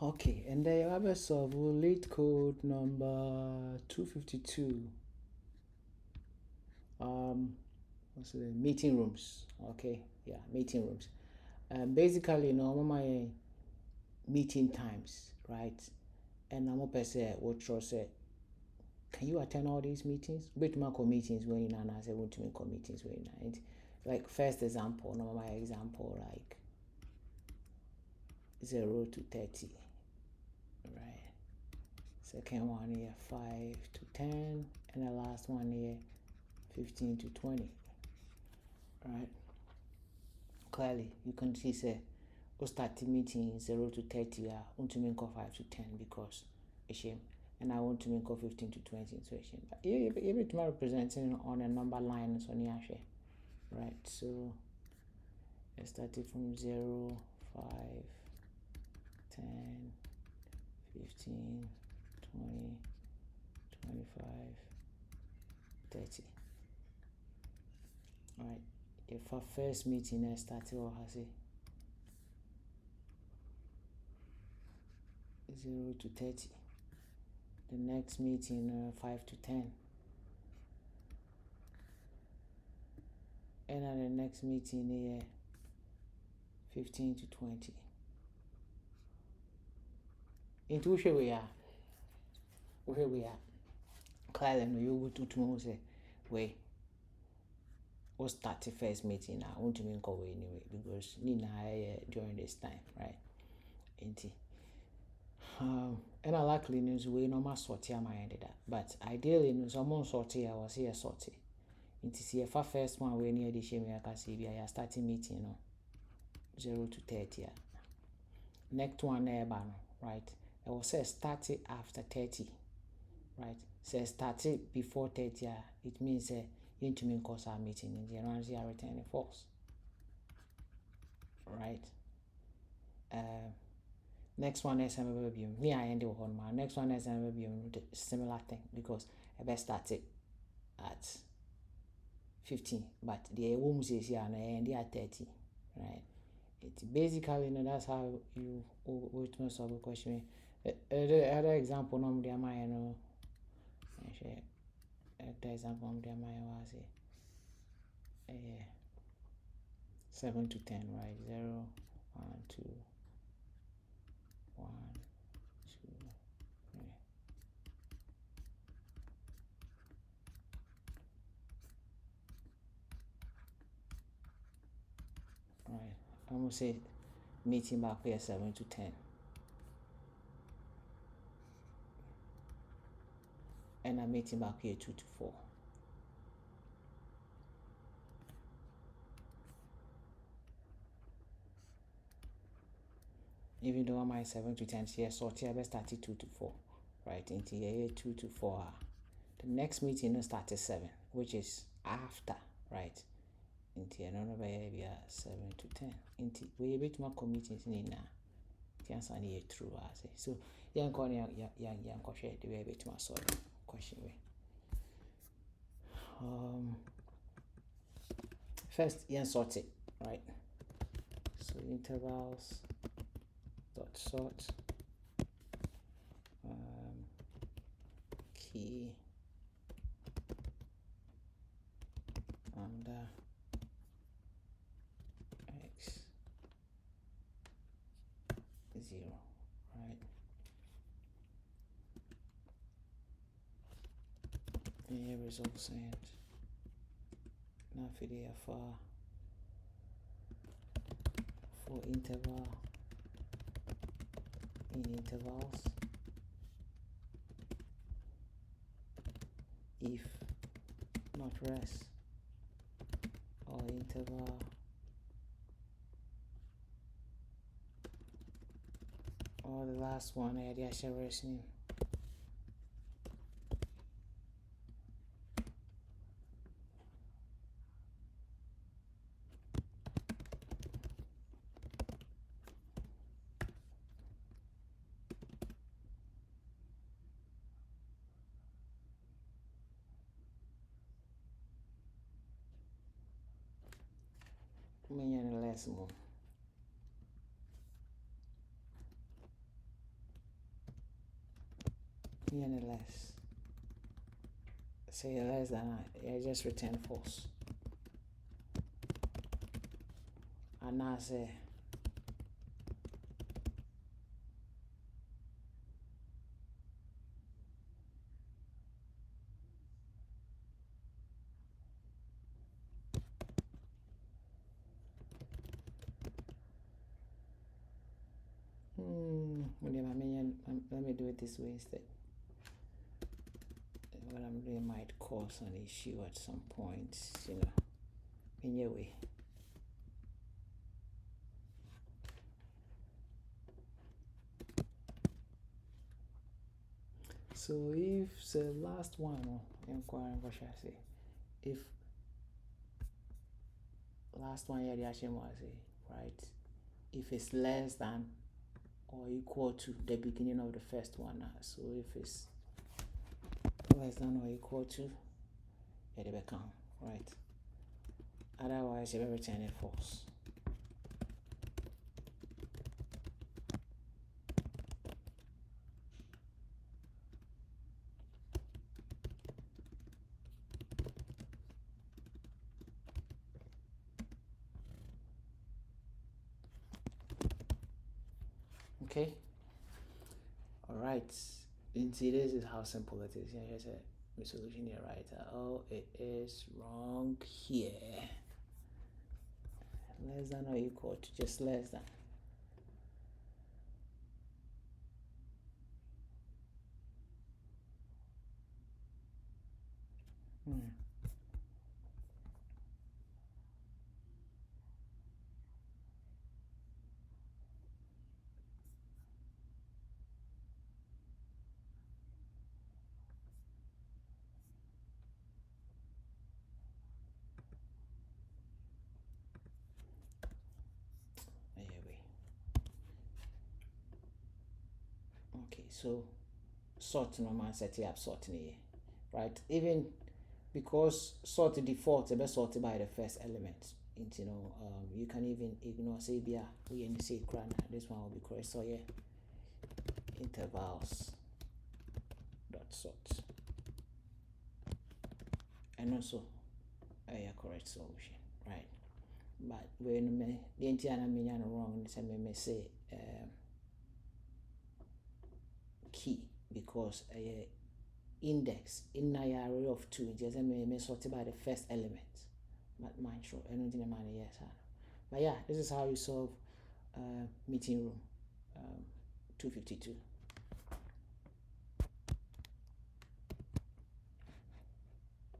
Okay, and then you have a solve Leetcode number 252. What's the meeting rooms? Okay, yeah, meeting rooms. Basically, my meeting times, right? And I'm up say what say. Can you attend all these meetings? Bit my meetings when you I say want to make meetings when you like first example, my example like 0 to 30, right? Second one here 5 to 10, and the last one here 15 to 20, right? Clearly you can see say we start the meeting 0 to 30, I want to make 5 to 10 because a shame, and I want to make 15 to 20, so a shame. But every time representing on a number line, so near share, right? So I started from 0, 5, 10, 15, 20, 25, 30. Alright, if our first meeting I started or has it 0 to 30. The next meeting 5 to 10. And at the next meeting here 15 to 20. Into where we are. Where we are. Clearly no you go to tomorrow say wait. We'll start the first meeting now. I want to make away anyway because Nina during this time, right? Ain't and I likely news we normal sortie my ended that. But ideally news someone sortie I was here sortie. Into see if first one we near the shame I can see I starting meeting 0 to 30. Next one right? I will say starting after 30, right? Say starting before 30, it means you need to make cause our meeting in the energy are returning false, right? Next one is me I end on my next one is similar thing because I best start it at 15, but the woman says yeah and I end at 30, right? It's basically that's how you ultimately solve a question. The other example normally am I the example normally am I was 7 to 10, right? 0, 1, 2, 1, 2, 3. Right. I'm gonna say meeting back here 7 to 10. And I'm meeting back here 2 to 4. Even though I'm 7 to 10 here, so I best start 2 to 4. Right, into here 2 to 4. The next meeting will start at 7, which is after, right? Into another baby 7 to 10. Into we bit more meetings in now. The answer is true as so young corner young share the way bit more solve question way. First sort it, right? So intervals dot sort key under x 0, right? Here results and now for the for interval in intervals if not rest or interval or the last one I had actually resting. Less more. any less. Say less than just return false. And I say let me do it this way instead. What I'm doing might cause an issue at some point, in your way. So if the last one, what should I say? If last one here the action was right, if it's less than or equal to the beginning of the first one, so if it's less than or equal to, it will become right. Otherwise, you will return it false. Okay. All right. And see, this is how simple it is. Here's a solution here, right? Oh, it is wrong here. Less than or equal to, just less than. Okay, so sort normal set up sorting here, right? Even because sort default be sorted by the first element. You can even ignore say we in the say this one will be correct. So yeah, intervals dot sort, and also a correct solution, right? But when the entire wrong, may say key because index in an array of 2 just may sort by the first element. But mine sure anything money yes. But yeah, this is how you solve meeting room 252.